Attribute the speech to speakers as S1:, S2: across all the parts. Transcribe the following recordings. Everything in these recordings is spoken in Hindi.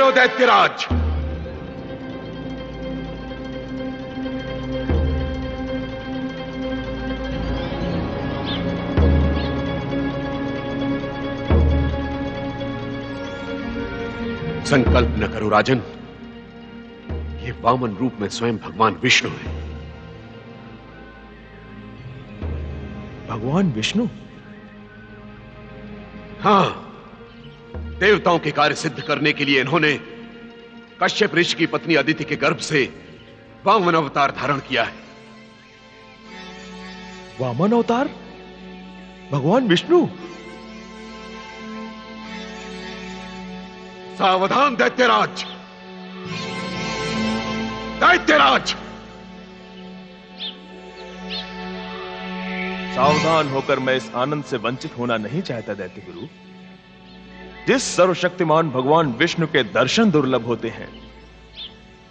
S1: करो दैत्यराज। संकल्प न करो राजन, ये वामन रूप में स्वयं भगवान विष्णु है।
S2: भगवान विष्णु?
S1: हां, देवताओं के कार्य सिद्ध करने के लिए इन्होंने कश्यप ऋषि की पत्नी अदिति के गर्भ से वामन अवतार धारण किया है।
S2: वामन अवतार? भगवान विष्णु?
S1: सावधान दैत्यराज, दैत्यराज!
S2: सावधान होकर मैं इस आनंद से वंचित होना नहीं चाहता दैत्य गुरु। जिस सर्वशक्तिमान भगवान विष्णु के दर्शन दुर्लभ होते हैं,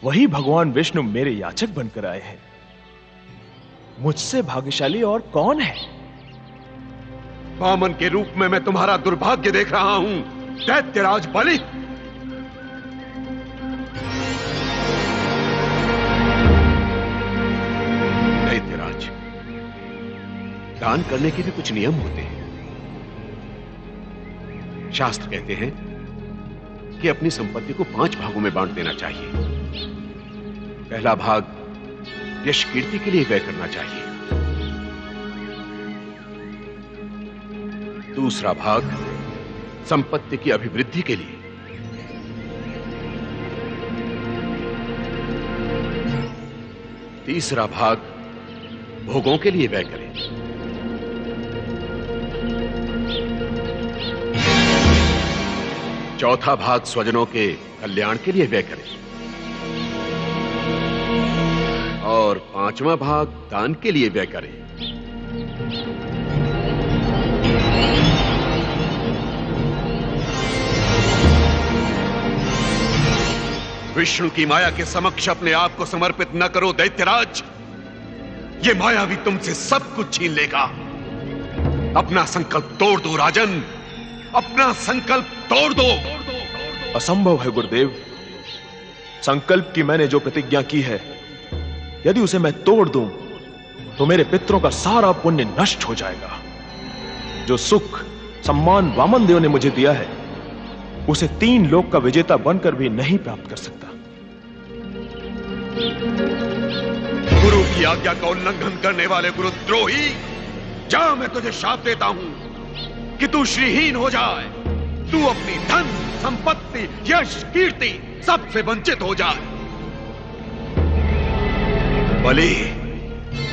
S2: वही भगवान विष्णु मेरे याचक बनकर आए हैं। मुझसे भाग्यशाली और कौन है?
S1: वामन के रूप में मैं तुम्हारा दुर्भाग्य देख रहा हूं, दैत्यराज बलि। दैत्यराज, दान करने के भी कुछ नियम होते हैं। शास्त्र कहते हैं कि अपनी संपत्ति को 5 भागों में बांट देना चाहिए। पहला भाग यश कीर्ति के लिए व्यय करना चाहिए, दूसरा भाग संपत्ति की अभिवृद्धि के लिए, तीसरा भाग भोगों के लिए व्यय करें, चौथा भाग स्वजनों के कल्याण के लिए व्यय करें और 5वां भाग दान के लिए व्यय करें। विष्णु की माया के समक्ष अपने आप को समर्पित न करो दैत्यराज, ये माया भी तुमसे सब कुछ छीन लेगा। अपना संकल्प तोड़ दो राजन, अपना संकल्प तोड़ दो।
S2: असंभव है गुरुदेव। संकल्प की मैंने जो प्रतिज्ञा की है, यदि उसे मैं तोड़ दूं तो मेरे पितरों का सारा पुण्य नष्ट हो जाएगा। जो सुख सम्मान वामन देव ने मुझे दिया है, उसे 3 लोक का विजेता बनकर भी नहीं प्राप्त कर सकता।
S1: गुरु की आज्ञा का उल्लंघन करने वाले गुरुद्रोही, जा, मैं तुझे शाप देता हूं कि तू श्रीहीन हो जाए, तू अपनी धन संपत्ति यश कीर्ति सबसे वंचित हो जाए। बलि,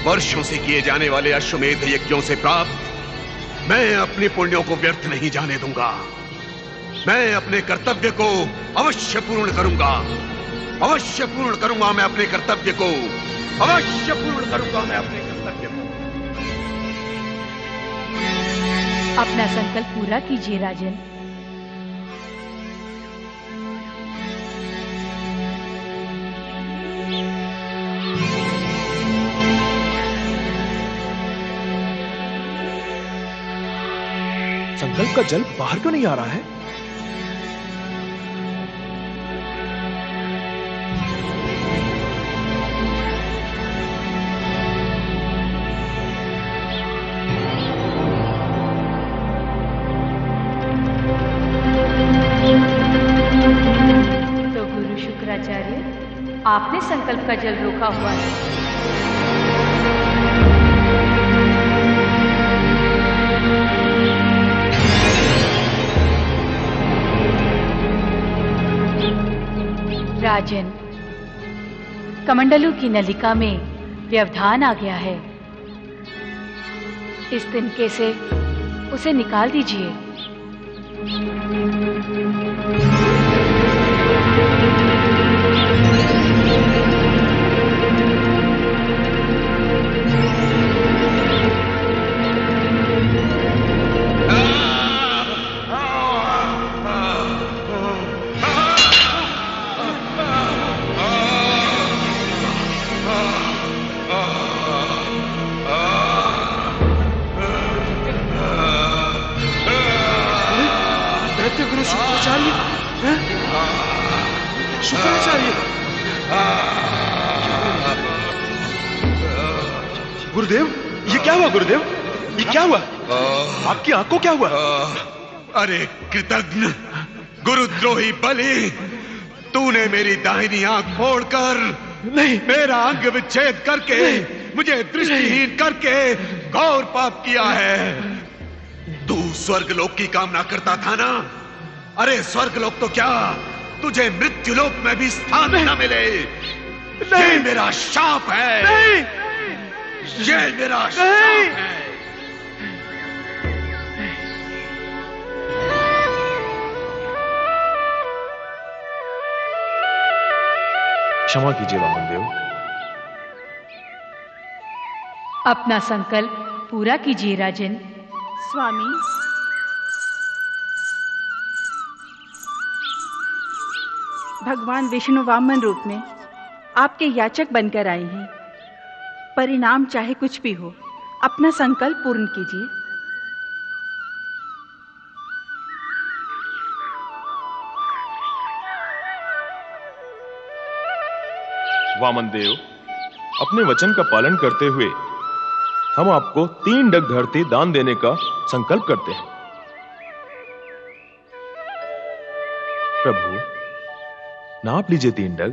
S1: वर्षों से किए जाने वाले अश्वमेध यज्ञों से प्राप्त मैं अपने पुण्यों को व्यर्थ नहीं जाने दूंगा। मैं अपने कर्तव्य को अवश्य पूर्ण करूंगा, अवश्य पूर्ण करूंगा मैं अपने कर्तव्य को, अवश्य पूर्ण करूंगा मैं अपने कर्तव्य को।
S3: अपना संकल्प पूरा कीजिए राजन।
S2: संकल्प का जल बाहर क्यों नहीं आ रहा है?
S3: तो गुरु शुक्राचार्य, आपने संकल्प का जल रोका हुआ है। राजन, कमंडलू की नलिका में व्यवधान आ गया है। इस तिनके से उसे निकाल दीजिए।
S2: गुरु शुक्राचार्य, शुक्राचार्य। गुरुदेव, ये क्या हुआ गुरुदेव? ये क्या हुआ? आपकी आंख को क्या हुआ?
S1: अरे कृतघ्न गुरुद्रोही बलि, तूने मेरी दाहिनी आंख फोड़कर
S2: नहीं,
S1: मेरा अंग विच्छेद करके मुझे दृष्टिहीन करके घोर पाप किया है। तू स्वर्गलोक की कामना करता था ना? अरे स्वर्गलोक तो क्या, तुझे मृत्युलोक में भी स्थान न मिले। ये मेरा शाप है।
S2: नहीं,
S1: ये मेरा शाप है।
S2: क्षमा कीजिए वामनदेव।
S3: अपना संकल्प पूरा कीजिए राजन।
S4: स्वामी, भगवान विष्णु वामन रूप में आपके याचक बनकर आए हैं। परिणाम चाहे कुछ भी हो, अपना संकल्प पूर्ण कीजिए।
S2: वामनदेव, अपने वचन का पालन करते हुए हम आपको 3 डग धरती दान देने का संकल्प करते हैं। प्रभु, नाप लीजिए 3 डग।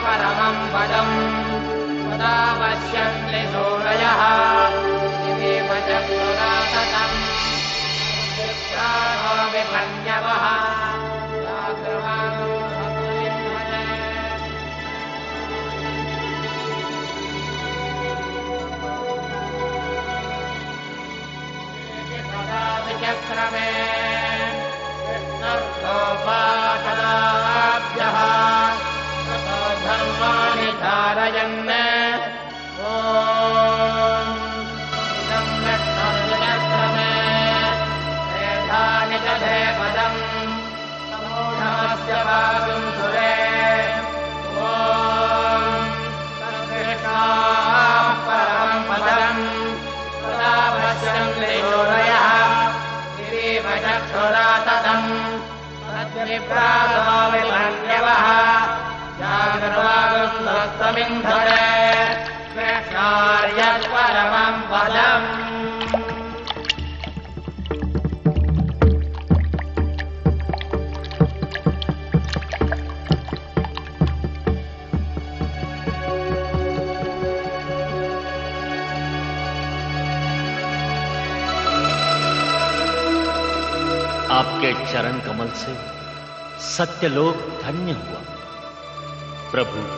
S5: परमं पदं सदा पश्यन्ति त्वमिन्धरे कृष्णार्यः परमं पदम्।
S6: आपके चरण कमल से सत्यलोक धन्य हुआ। प्रभु,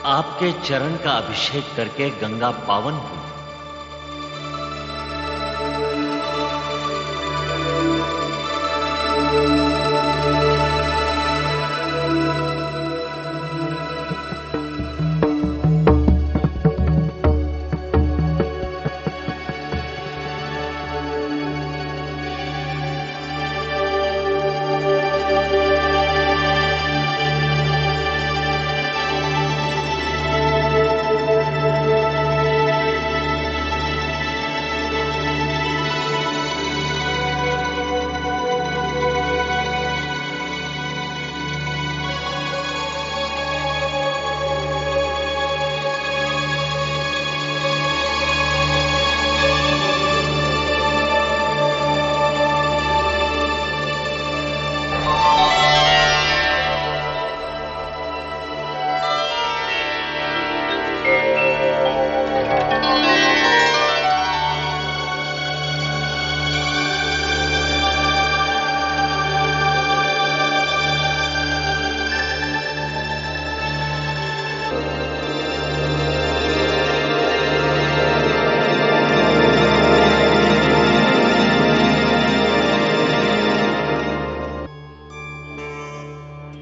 S6: आपके चरण का अभिषेक करके गंगा पावन हुई।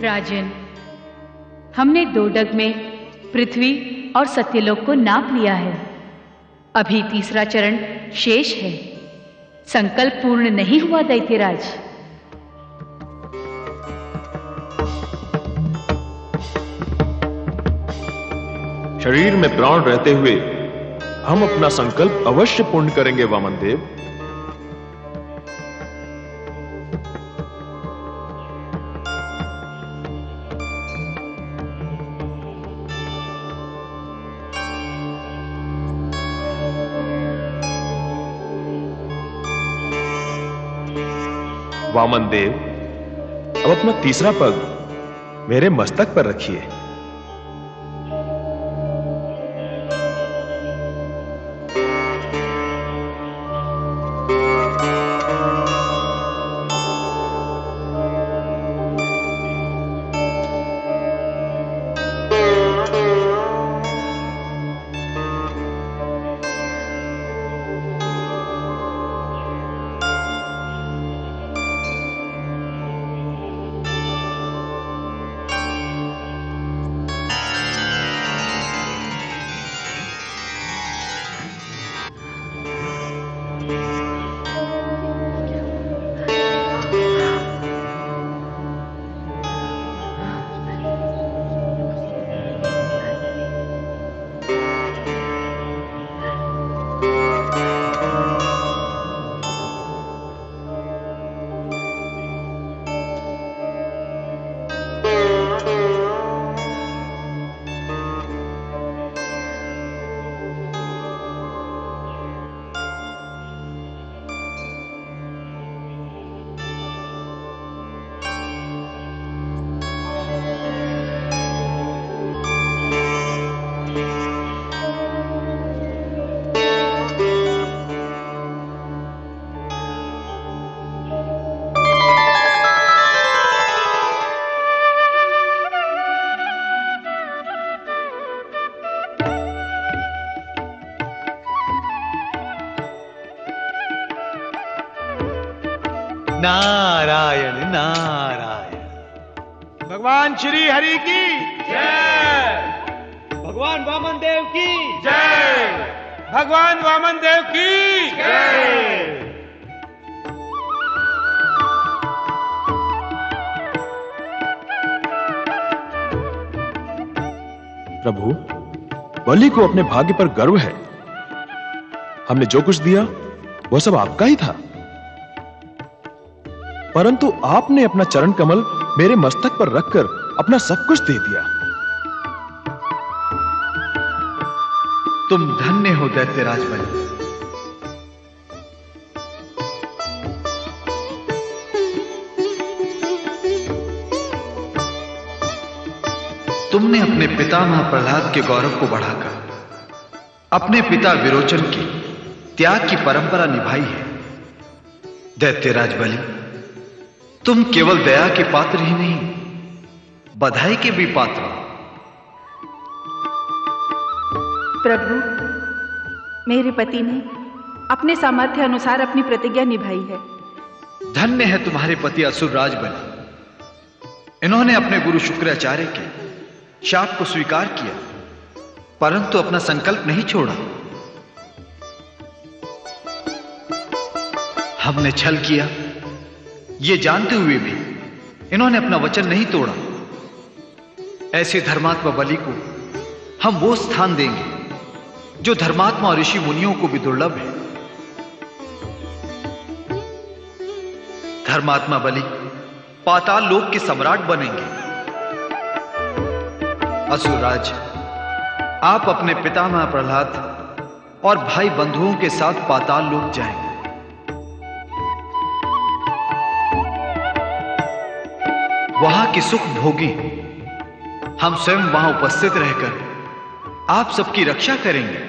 S3: राजन, हमने 2 डग में पृथ्वी और सत्यलोक को नाप लिया है। अभी तीसरा चरण शेष है। संकल्प पूर्ण नहीं हुआ दैत्यराज।
S2: शरीर में प्राण रहते हुए हम अपना संकल्प अवश्य पूर्ण करेंगे वामन देव। वामन देव, अब अपना तीसरा पग मेरे मस्तक पर रखिए।
S7: नारायण नारायण। भगवान श्री हरि की जय। भगवान वामन देव की जय। भगवान वामन देव की जय।
S2: प्रभु, बलि को अपने भाग्य पर गर्व है। हमने जो कुछ दिया वह सब आपका ही था, परंतु आपने अपना चरण कमल मेरे मस्तक पर रखकर अपना सब कुछ दे दिया।
S8: तुम धन्य हो दैत्यराज बलि। तुमने अपने पितामह प्रहलाद के गौरव को बढ़ाकर अपने पिता विरोचन की त्याग की परंपरा निभाई है। दैत्यराज बलि, तुम केवल दया के पात्र ही नहीं, बधाई के भी पात्र हो।
S4: प्रभु, मेरे पति ने अपने सामर्थ्य अनुसार अपनी प्रतिज्ञा निभाई है।
S8: धन्य है तुम्हारे पति असुरराज बलि। इन्होंने अपने गुरु शुक्राचार्य के शाप को स्वीकार किया, परंतु अपना संकल्प नहीं छोड़ा। हमने छल किया, ये जानते हुए भी इन्होंने अपना वचन नहीं तोड़ा। ऐसे धर्मात्मा बलि को हम वो स्थान देंगे जो धर्मात्मा और ऋषि मुनियों को भी दुर्लभ है। धर्मात्मा बलि पाताल लोक के सम्राट बनेंगे। असुरराज, आप अपने पितामह प्रहलाद और भाई बंधुओं के साथ पाताल लोक जाएंगे। वहां की सुख भोगी हम स्वयं वहां उपस्थित रहकर आप सबकी रक्षा करेंगे।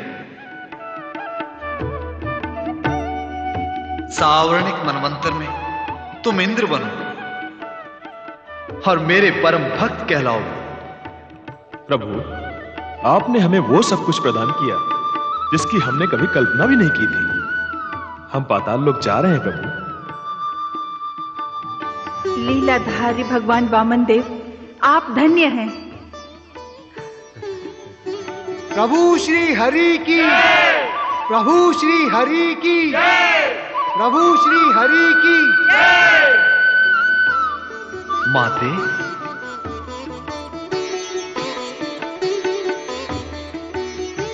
S8: सावर्णिक मनवंतर में तुम इंद्र बनो और मेरे परम भक्त कहलाओगे।
S2: प्रभु, आपने हमें वो सब कुछ प्रदान किया जिसकी हमने कभी कल्पना भी नहीं की थी। हम पाताल लोक जा रहे हैं प्रभु।
S4: लीलाधारी भगवान वामन देव, आप धन्य हैं।
S9: प्रभु श्री हरि की, प्रभु श्री हरि की, प्रभु श्री हरि की।
S8: माते,